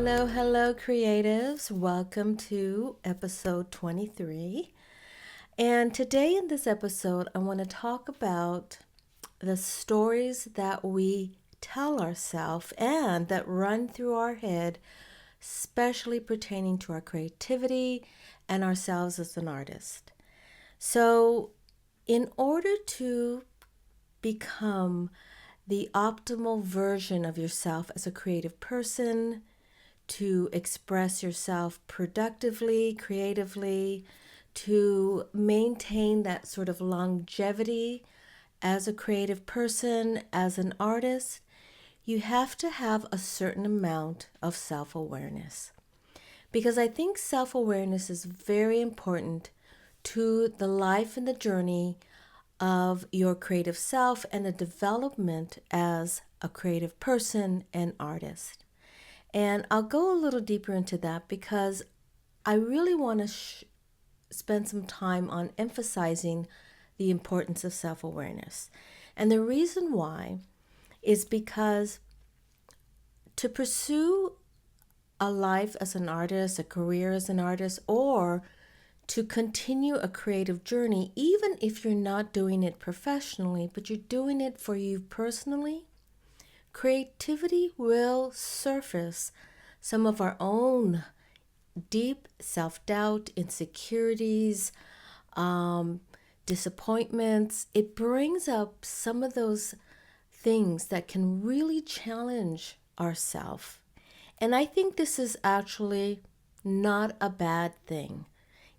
Hello, creatives. Welcome to episode 23. And today in this episode, I want to talk about the stories that we tell ourselves and that run through our head, especially pertaining to our creativity and ourselves as an artist. So, in order to become the optimal version of yourself as a creative person, to express yourself productively, creatively, to maintain that sort of longevity as a creative person, as an artist, you have to have a certain amount of self-awareness. Because I think self-awareness is very important to the life and the journey of your creative self and the development as a creative person and artist. And I'll go a little deeper into that because I really want to spend some time on emphasizing the importance of self-awareness. And the reason why is because to pursue a life as an artist, a career as an artist, or to continue a creative journey, even if you're not doing it professionally, but you're doing it for you personally, creativity will surface some of our own deep self-doubt, insecurities, disappointments. It brings up some of those things that can really challenge ourselves. And I think this is actually not a bad thing.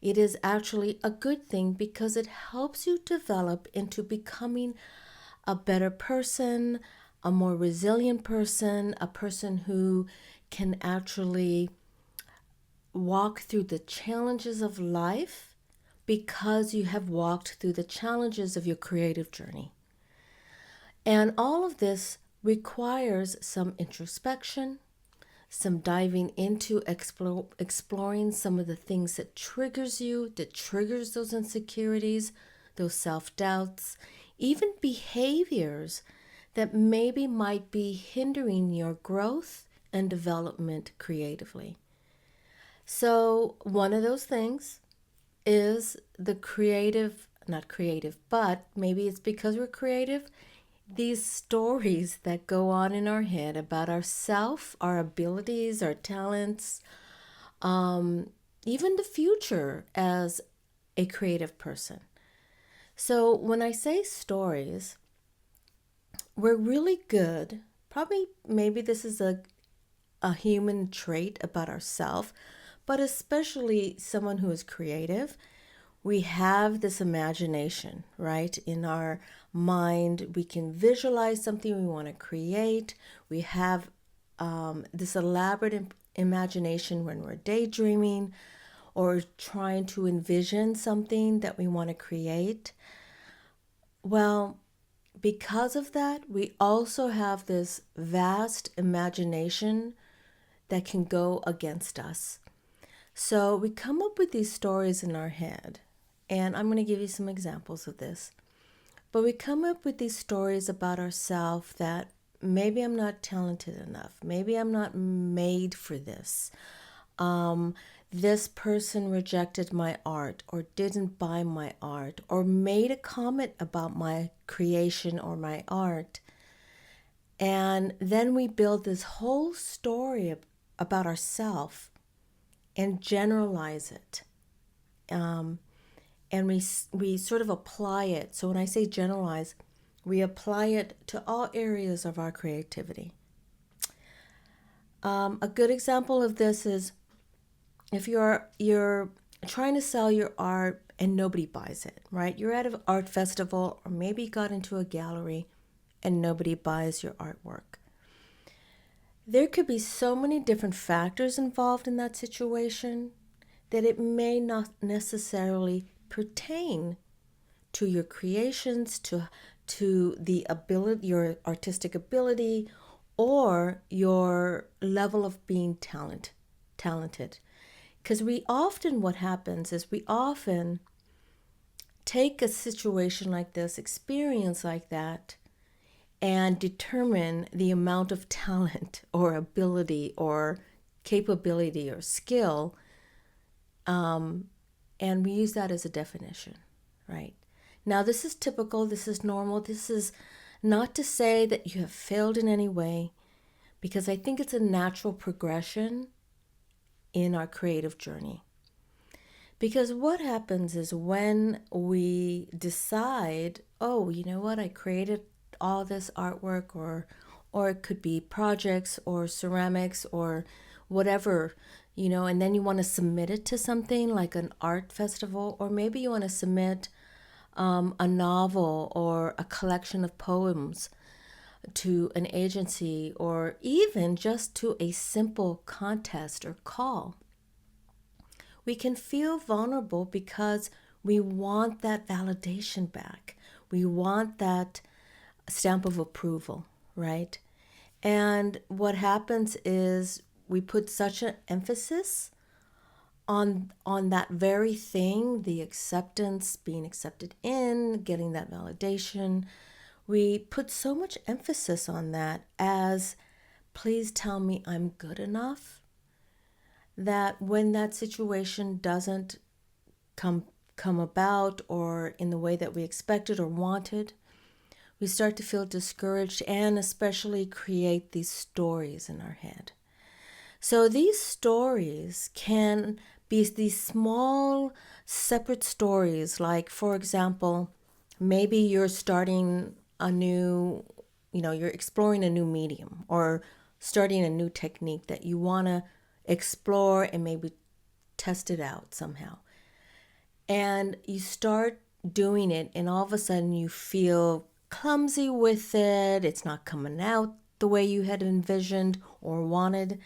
It is actually a good thing because it helps you develop into becoming a better person, a more resilient person, a person who can actually walk through the challenges of life because you have walked through the challenges of your creative journey. And all of this requires some introspection, some diving into exploring some of the things that triggers you, that triggers those insecurities, those self-doubts, even behaviors that maybe might be hindering your growth and development creatively. So one of those things is the not creative, but maybe it's because we're creative, these stories that go on in our head about ourself, our abilities, our talents, even the future as a creative person. So when I say stories, we're really good. Probably, maybe this is a human trait about ourselves, but especially someone who is creative. We have this imagination, right? In our mind, we can visualize something we want to create. We have this elaborate imagination when we're daydreaming or trying to envision something that we want to create. Well, because of that, we also have this vast imagination that can go against us. So we come up with these stories in our head, and I'm going to give you some examples of this. But we come up with these stories about ourselves that maybe I'm not talented enough. Maybe I'm not made for this. This person rejected my art or didn't buy my art or made a comment about my creation or my art. And then we build this whole story about ourselves and generalize it. And we sort of apply it. So when I say generalize, we apply it to all areas of our creativity. A good example of this is if you're trying to sell your art and nobody buys it, right? You're at an art festival or maybe got into a gallery and nobody buys your artwork. There could be so many different factors involved in that situation that it may not necessarily pertain to your creations, to the ability, your artistic ability, or your level of being talented. Because what happens is we often take a situation like this, experience like that, and determine the amount of talent or ability or capability or skill, and we use that as a definition, right? Now, this is typical, this is normal, this is not to say that you have failed in any way, because I think it's a natural progression in our creative journey. Because what happens is when we decide, oh, you know what, I created all this artwork, or it could be projects or ceramics or whatever, and then you want to submit it to something like an art festival, or maybe you want to submit a novel or a collection of poems to an agency, or even just to a simple contest or call. We can feel vulnerable because we want that validation back. We want that stamp of approval, right? And what happens is we put such an emphasis on that very thing, the acceptance, being accepted in, getting that validation. We put so much emphasis on that as, please tell me I'm good enough, that when that situation doesn't come about or in the way that we expected or wanted, we start to feel discouraged and especially create these stories in our head. So these stories can be these small separate stories, like, for example, maybe you're starting a new, you're exploring a new medium or starting a new technique that you want to explore and maybe test it out somehow. And you start doing it, and all of a sudden you feel clumsy with it. It's not coming out the way you had envisioned or wanted.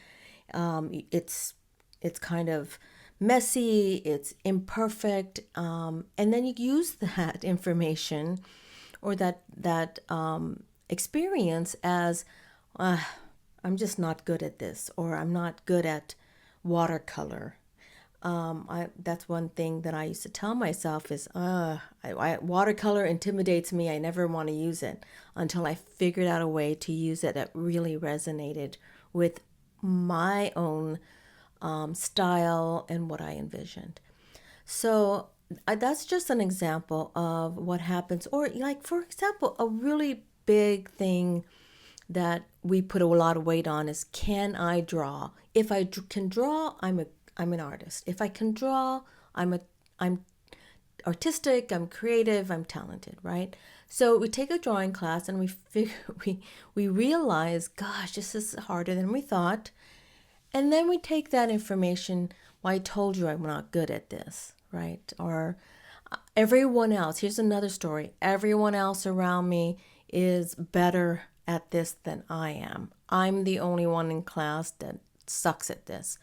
It's kind of messy, it's imperfect, and then you use that information or that experience as, I'm just not good at this, or I'm not good at watercolor. That's one thing that I used to tell myself is, watercolor intimidates me. I never want to use it, until I figured out a way to use it that really resonated with my own style and what I envisioned. So that's just an example of what happens. Or, like, for example, a really big thing that we put a lot of weight on is, can I draw? If I can draw, I'm an artist. If I can draw, I'm artistic, I'm creative, I'm talented, right? So we take a drawing class and we realize, gosh, this is harder than we thought. And then we take that information, well, I told you I'm not good at this, right? Or everyone else, here's another story, everyone else around me is better at this than I am. I'm the only one in class that sucks at this.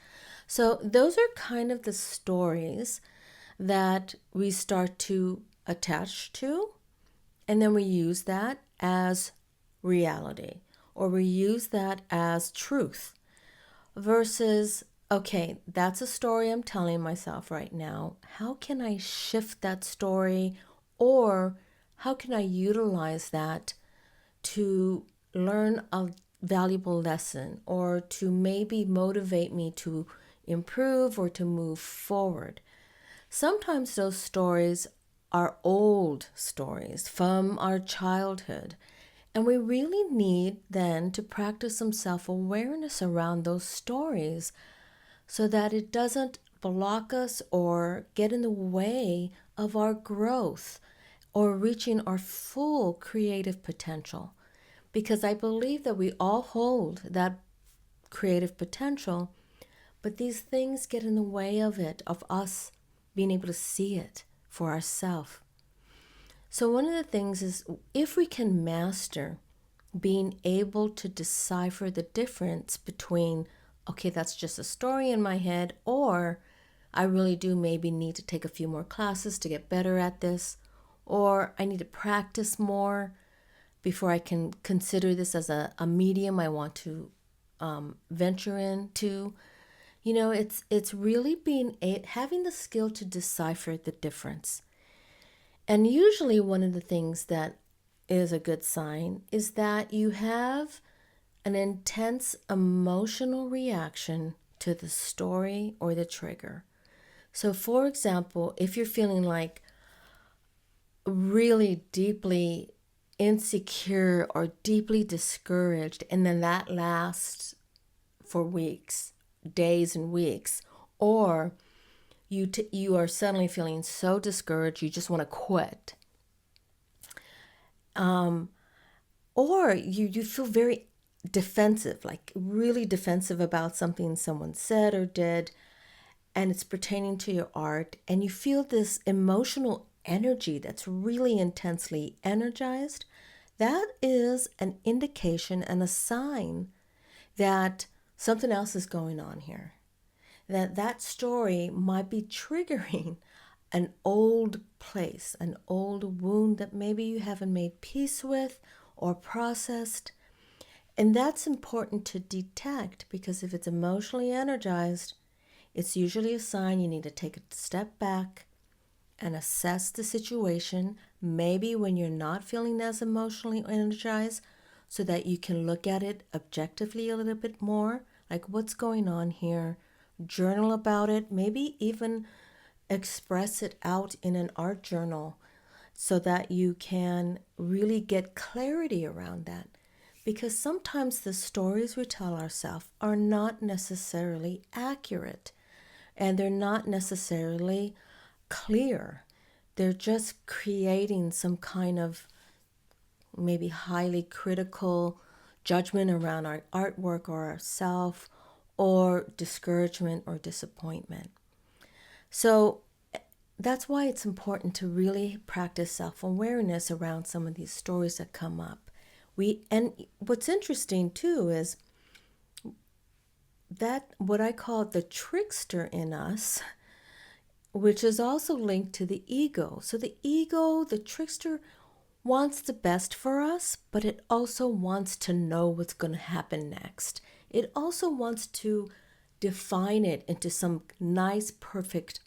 So those are kind of the stories that we start to attach to, and then we use that as reality, or we use that as truth, versus, okay, that's a story I'm telling myself right now. How can I shift that story, or how can I utilize that to learn a valuable lesson, or to maybe motivate me to improve or to move forward? Sometimes those stories are old stories from our childhood, and we really need then to practice some self-awareness around those stories so that it doesn't block us or get in the way of our growth or reaching our full creative potential. Because I believe that we all hold that creative potential, but these things get in the way of it, of us being able to see it for ourselves. So one of the things is, if we can master being able to decipher the difference between, okay, that's just a story in my head, or I really do maybe need to take a few more classes to get better at this, or I need to practice more before I can consider this as a medium I want to venture into. It's really having the skill to decipher the difference. And usually one of the things that is a good sign is that you have an intense emotional reaction to the story or the trigger. So, for example, if you're feeling like really deeply insecure or deeply discouraged, and then that lasts for weeks, days and weeks, or you are suddenly feeling so discouraged you just want to quit, or you feel very defensive, like really defensive about something someone said or did, and it's pertaining to your art, and you feel this emotional energy that's really intensely energized, that is an indication and a sign that something else is going on here. That story might be triggering an old place, an old wound that maybe you haven't made peace with or processed. And that's important to detect, because if it's emotionally energized, it's usually a sign you need to take a step back and assess the situation, maybe when you're not feeling as emotionally energized, so that you can look at it objectively a little bit more, like what's going on here, journal about it, maybe even express it out in an art journal so that you can really get clarity around that. Because sometimes the stories we tell ourselves are not necessarily accurate, and they're not necessarily clear. They're just creating some kind of maybe highly critical judgment around our artwork or ourself, or discouragement or disappointment. So that's why it's important to really practice self-awareness around some of these stories that come up. And what's interesting too is that what I call the trickster in us, which is also linked to the ego. So the ego, the trickster, wants the best for us, but it also wants to know what's going to happen next. It also wants to define it into some nice, perfect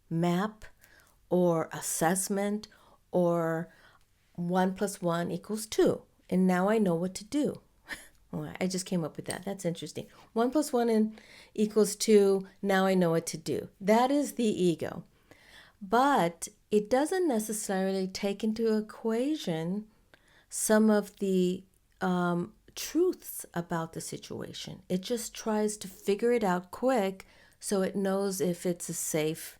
map or assessment, or 1 + 1 = 2. And now I know what to do. Well, I just came up with that. That's interesting. 1 + 1 = 2. Now I know what to do. That is the ego. But it doesn't necessarily take into equation some of the truths about the situation. It just tries to figure it out quick so it knows if it's a safe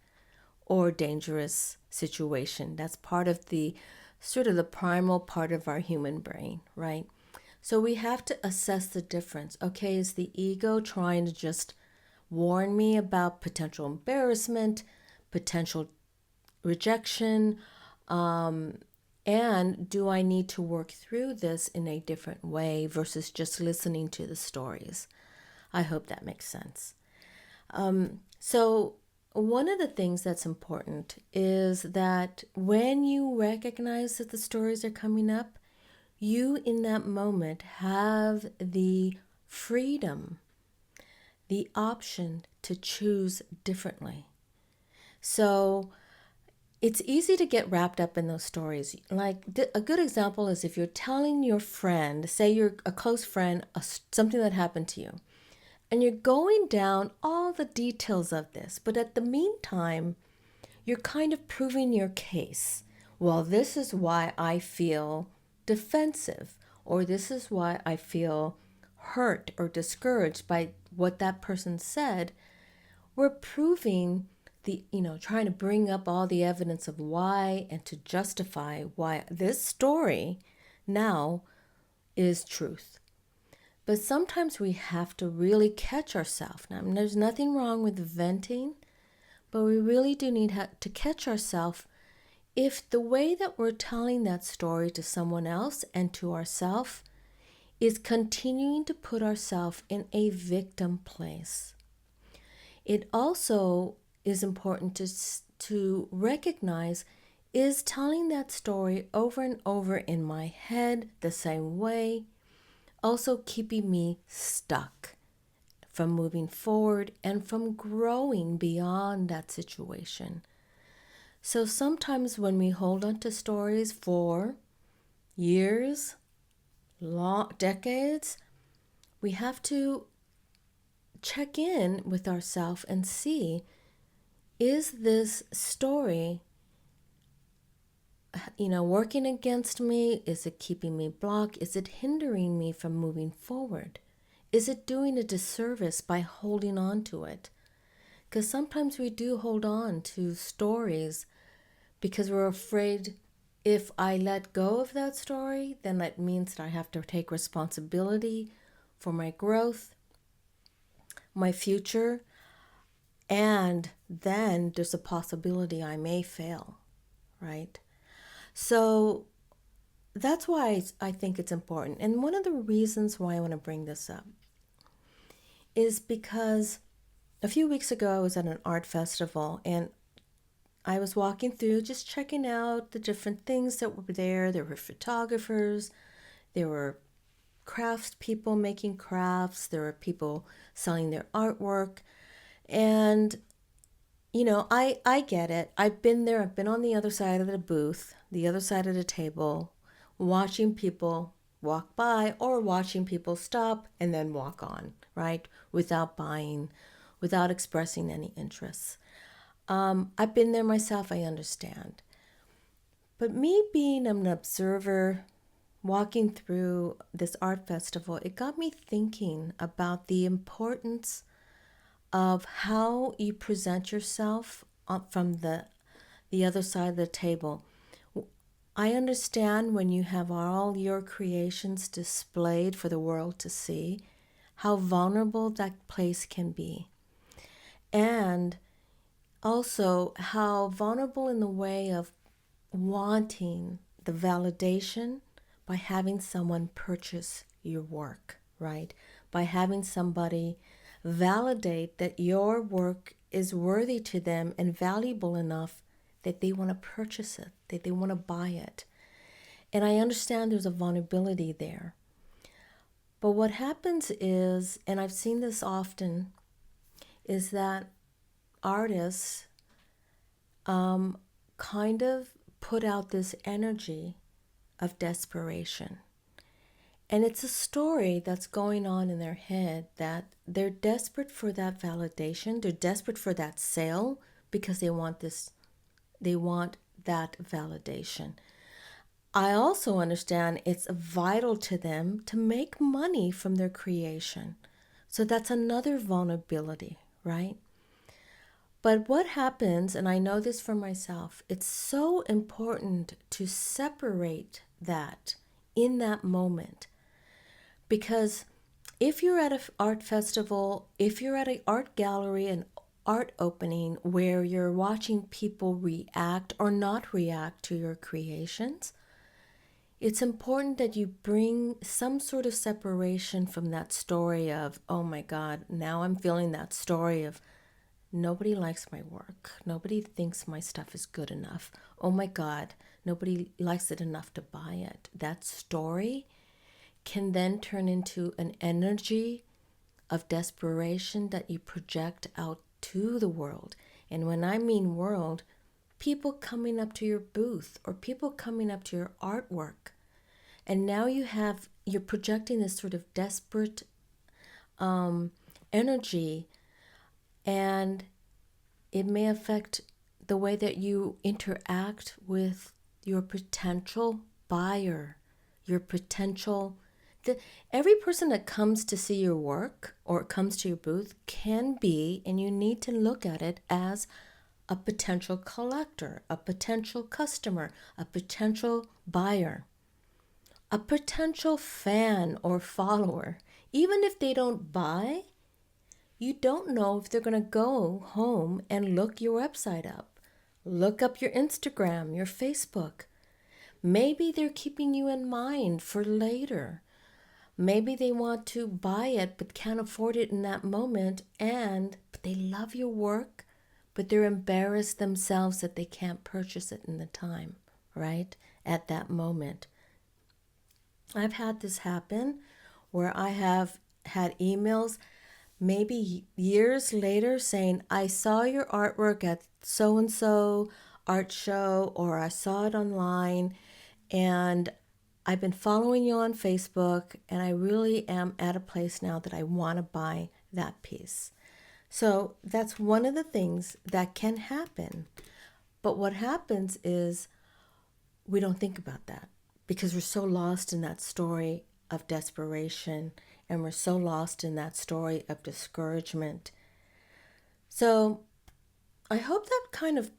or dangerous situation. That's part of the sort of the primal part of our human brain, right? So we have to assess the difference. Okay, is the ego trying to just warn me about potential embarrassment, potential rejection, and do I need to work through this in a different way versus just listening to the stories? I hope that makes sense. So one of the things that's important is that when you recognize that the stories are coming up, you in that moment have the freedom, the option to choose differently. So it's easy to get wrapped up in those stories. Like a good example is if you're telling your friend, say you're a close friend, something that happened to you, and you're going down all the details of this, but at the meantime, you're kind of proving your case. Well, this is why I feel defensive, or this is why I feel hurt or discouraged by what that person said. We're proving trying to bring up all the evidence of why and to justify why this story now is truth. But sometimes we have to really catch ourselves. Now, there's nothing wrong with venting, but we really do need to catch ourselves if the way that we're telling that story to someone else and to ourselves is continuing to put ourselves in a victim place. It also is important to recognize, is telling that story over and over in my head the same way also keeping me stuck from moving forward and from growing beyond that situation. So sometimes when we hold on to stories for years, decades, we have to check in with ourselves and see, is this story, working against me? Is it keeping me blocked? Is it hindering me from moving forward? Is it doing a disservice by holding on to it? Because sometimes we do hold on to stories because we're afraid if I let go of that story, then that means that I have to take responsibility for my growth, my future, and then there's a possibility I may fail, right? So that's why I think it's important. And one of the reasons why I want to bring this up is because a few weeks ago I was at an art festival and I was walking through just checking out the different things that were there. There were photographers, there were crafts people making crafts, there were people selling their artwork. And, I get it. I've been there, I've been on the other side of the booth, the other side of the table, watching people walk by or watching people stop and then walk on, right? Without buying, without expressing any interests. I've been there myself, I understand. But me being an observer, walking through this art festival, it got me thinking about the importance of how you present yourself from the other side of the table. I understand when you have all your creations displayed for the world to see, how vulnerable that place can be. And also how vulnerable in the way of wanting the validation by having someone purchase your work, right? By having somebody validate that your work is worthy to them and valuable enough that they want to purchase it, that they want to buy it. And I understand there's a vulnerability there. But what happens is, and I've seen this often, is that artists kind of put out this energy of desperation. And it's a story that's going on in their head that they're desperate for that validation. They're desperate for that sale because they want that validation. I also understand it's vital to them to make money from their creation. So that's another vulnerability, right? But what happens, and I know this for myself, it's so important to separate that in that moment. Because if you're at an art festival, if you're at an art gallery, an art opening where you're watching people react or not react to your creations, it's important that you bring some sort of separation from that story of, oh my God, now I'm feeling that story of, nobody likes my work. Nobody thinks my stuff is good enough. Oh my God, nobody likes it enough to buy it. That story can then turn into an energy of desperation that you project out to the world. And when I mean world, people coming up to your booth or people coming up to your artwork. And now you're projecting this sort of desperate energy, and it may affect the way that you interact with your potential buyer, your potential. Every person that comes to see your work or comes to your booth can be, and you need to look at it as a potential collector, a potential customer, a potential buyer, a potential fan or follower. Even if they don't buy, you don't know if they're going to go home and look your website up, look up your Instagram, your Facebook. Maybe they're keeping you in mind for later. Maybe they want to buy it but can't afford it in that moment, but they love your work, but they're embarrassed themselves that they can't purchase it in the time, right? At that moment. I've had this happen where I have had emails maybe years later saying, I saw your artwork at so-and-so art show, or I saw it online, and I've been following you on Facebook, and I really am at a place now that I want to buy that piece. So that's one of the things that can happen. But what happens is we don't think about that because we're so lost in that story of desperation, and we're so lost in that story of discouragement. So I hope that kind of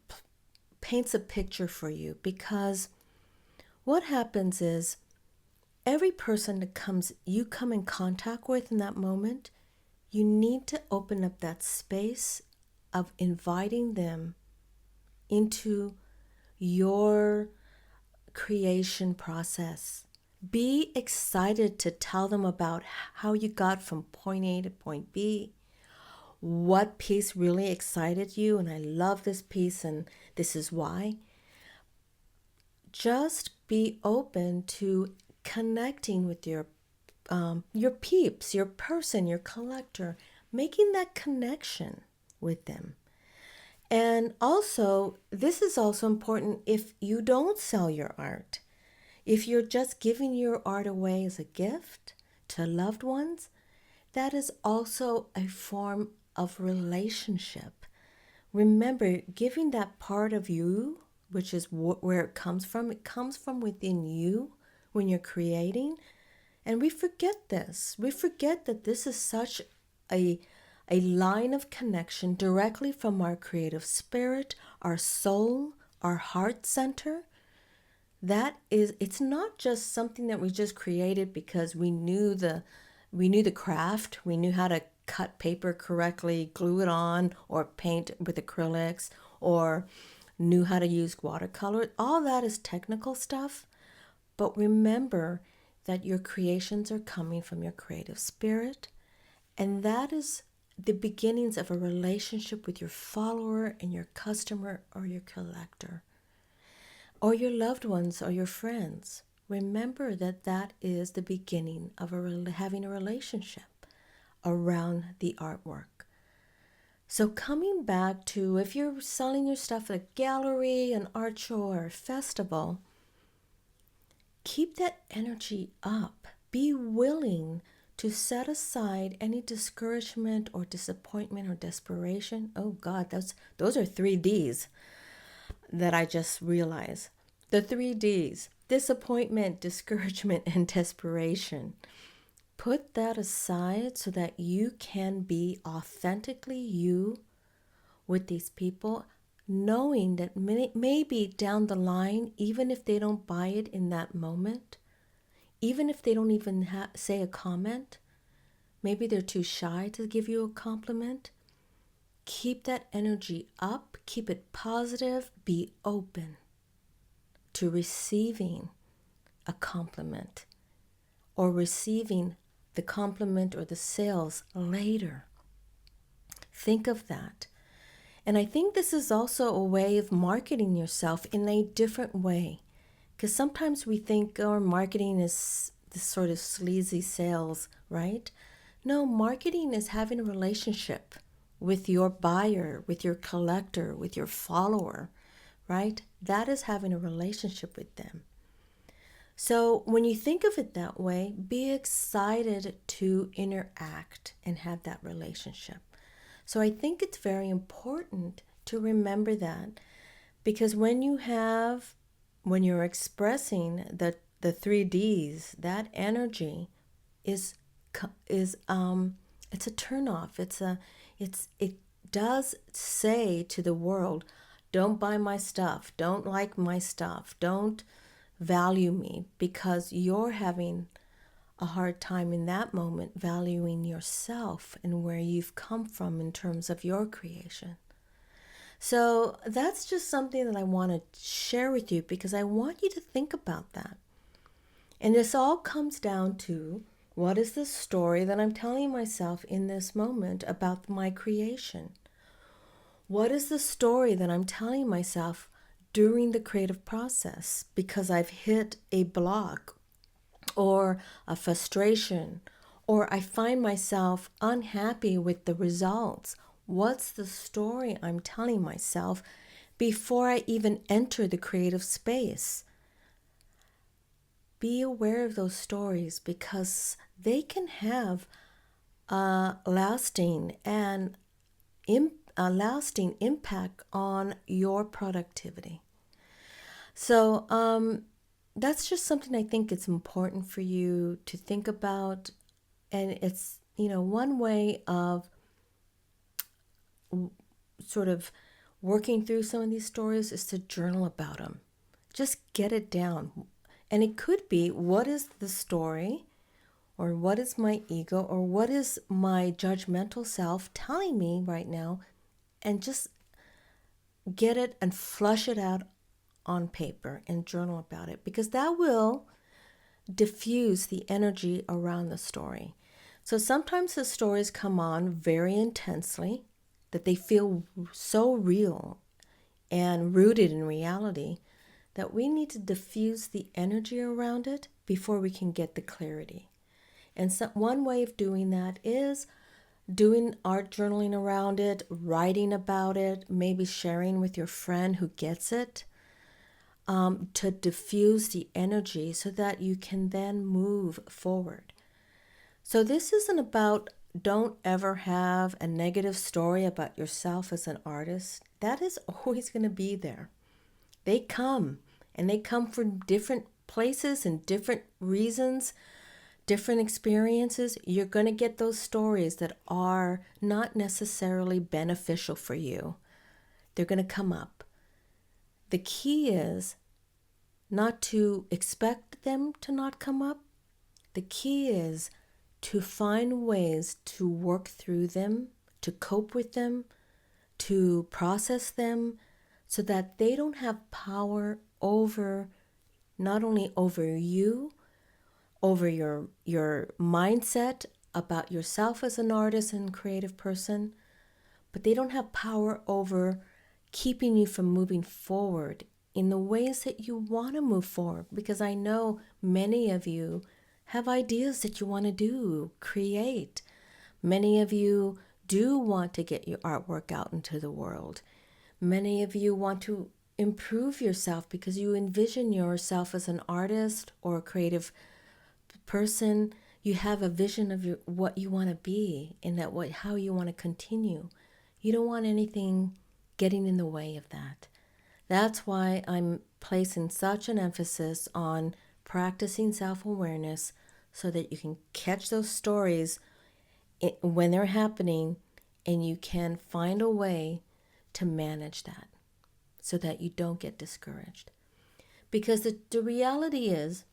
paints a picture for you, because what happens is every person that you come in contact with in that moment, you need to open up that space of inviting them into your creation process. Be excited to tell them about how you got from point A to point B, what piece really excited you, and I love this piece and this is why. Just be open to connecting with your peeps, your person, your collector, making that connection with them. And also, this is also important if you don't sell your art. If you're just giving your art away as a gift to loved ones, that is also a form of relationship. Remember, giving that part of you, which is where it comes from within you when you're creating. And we forget this. We forget that this is such a line of connection directly from our creative spirit, our soul, our heart center. It's not just something that we just created because we knew the craft, we knew how to cut paper correctly, glue it on, or paint with acrylics, or knew how to use watercolor. All that is technical stuff. But remember that your creations are coming from your creative spirit, and that is the beginnings of a relationship with your follower and your customer or your collector, or your loved ones or your friends. Remember that that is the beginning of having a relationship around the artwork. So coming back to, if you're selling your stuff at a gallery, an art show, or a festival, keep that energy up. Be willing to set aside any discouragement or disappointment or desperation. Oh God, those are 3 Ds that I just realized. The 3 Ds: disappointment, discouragement, and desperation. Put that aside so that you can be authentically you with these people, knowing that maybe down the line, even if they don't buy it in that moment, even if they don't even say a comment, maybe they're too shy to give you a compliment, keep that energy up, keep it positive, be open to receiving a compliment or receiving the compliment or the sales later. Think of that. And I think this is also a way of marketing yourself in a different way. Because sometimes we think our marketing is this sort of sleazy sales, right? No, marketing is having a relationship with your buyer, with your collector, with your follower, right? That is having a relationship with them. So when you think of it that way, be excited to interact and have that relationship. So I think it's very important to remember that, because when you're expressing the 3 Ds, that energy is it's a turnoff. It does say to the world, don't buy my stuff, don't like my stuff, don't value me, because you're having a hard time in that moment valuing yourself and where you've come from in terms of your creation. So that's just something that I want to share with you, because I want you to think about that. And this all comes down to, what is the story that I'm telling myself in this moment about my creation? What is the story that I'm telling myself during the creative process because I've hit a block or a frustration, or I find myself unhappy with the results? What's the story I'm telling myself before I even enter the creative space? Be aware of those stories, because they can have a lasting impact on your productivity. So that's just something I think it's important for you to think about. And it's, one way of sort of working through some of these stories is to journal about them. Just get it down. And it could be, what is the story, or what is my ego, or what is my judgmental self telling me right now? And just get it and flush it out on paper and journal about it, because that will diffuse the energy around the story. So sometimes the stories come on very intensely, that they feel so real and rooted in reality that we need to diffuse the energy around it before we can get the clarity. And so one way of doing that is doing art journaling around it, writing about it, maybe sharing with your friend who gets it, to diffuse the energy so that you can then move forward. So this isn't about, don't ever have a negative story about yourself as an artist. That is always going to be there. They come, and they come from different places and different reasons, different experiences. You're going to get those stories that are not necessarily beneficial for you. They're going to come up. The key is not to expect them to not come up. The key is to find ways to work through them, to cope with them, to process them, so that they don't have power over, not only over you, over your mindset about yourself as an artist and creative person, but they don't have power over keeping you from moving forward in the ways that you want to move forward. Because I know many of you have ideas that you want to do, create. Many of you do want to get your artwork out into the world. Many of you want to improve yourself because you envision yourself as an artist or a creative person. You have a vision of what you want to be and how you want to continue. You don't want anything getting in the way of that. That's why I'm placing such an emphasis on practicing self-awareness, so that you can catch those stories when they're happening, and you can find a way to manage that so that you don't get discouraged. Because the reality is,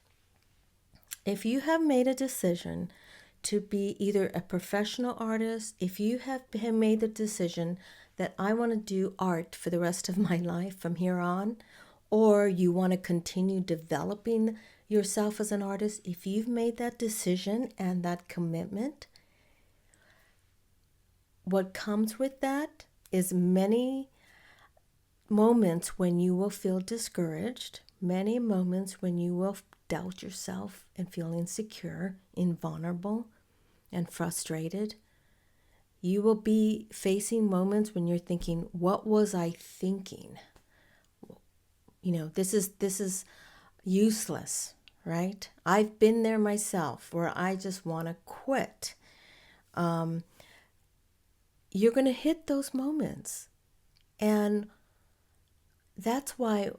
if you have made a decision to be either a professional artist, if you have made the decision that I want to do art for the rest of my life from here on, or you want to continue developing yourself as an artist, if you've made that decision and that commitment, what comes with that is many moments when you will feel discouraged, many moments when you will doubt yourself and feel insecure and vulnerable and frustrated. You will be facing moments when you're thinking, what was I thinking? This is useless, right? I've been there myself, where I just want to quit. You're going to hit those moments. And that's why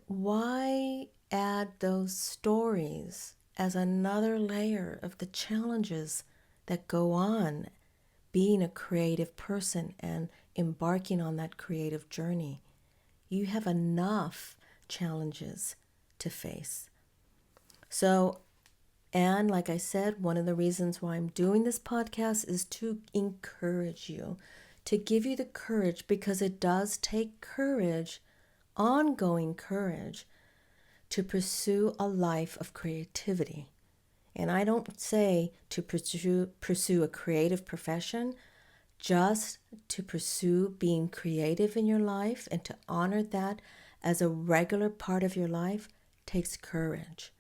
add those stories as another layer of the challenges that go on being a creative person and embarking on that creative journey. You have enough challenges to face. So, and like I said, one of the reasons why I'm doing this podcast is to encourage you, to give you the courage, because it does take courage, ongoing courage, to pursue a life of creativity. And I don't say to pursue a creative profession, just to pursue being creative in your life and to honor that as a regular part of your life takes courage.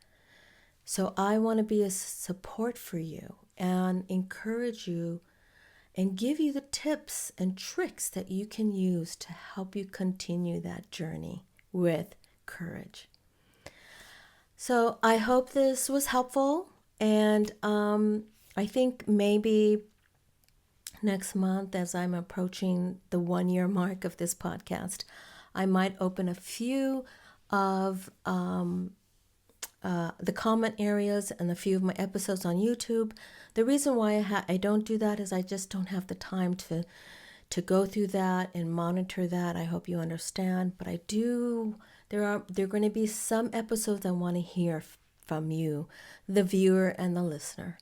So I want to be a support for you and encourage you and give you the tips and tricks that you can use to help you continue that journey with courage. So I hope this was helpful, and I think maybe next month, as I'm approaching the 1 year mark of this podcast, I might open a few of the comment areas and a few of my episodes on YouTube. The reason why I don't do that is I just don't have the time to go through that and monitor that. I hope you understand. But I do. There are going to be some episodes I want to hear from you, the viewer and the listener.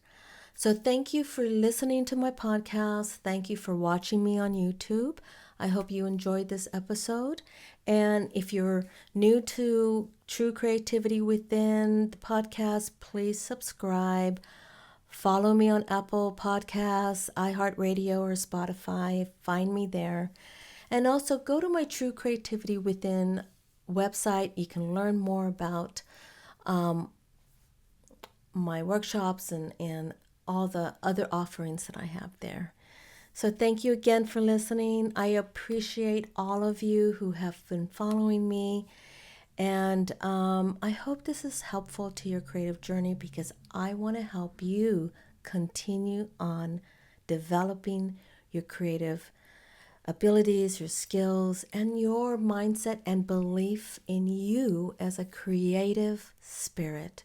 So thank you for listening to my podcast. Thank you for watching me on YouTube. I hope you enjoyed this episode. And if you're new to True Creativity Within the podcast, please subscribe. Follow me on Apple Podcasts, iHeartRadio, or Spotify. Find me there. And also go to my True Creativity Within website. You can learn more about my workshops and all the other offerings that I have there. So thank you again for listening. I appreciate all of you who have been following me. And I hope this is helpful to your creative journey, because I want to help you continue on developing your creative abilities, your skills, and your mindset and belief in you as a creative spirit.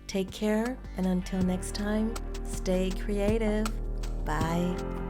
Take care, and until next time, stay creative. Bye.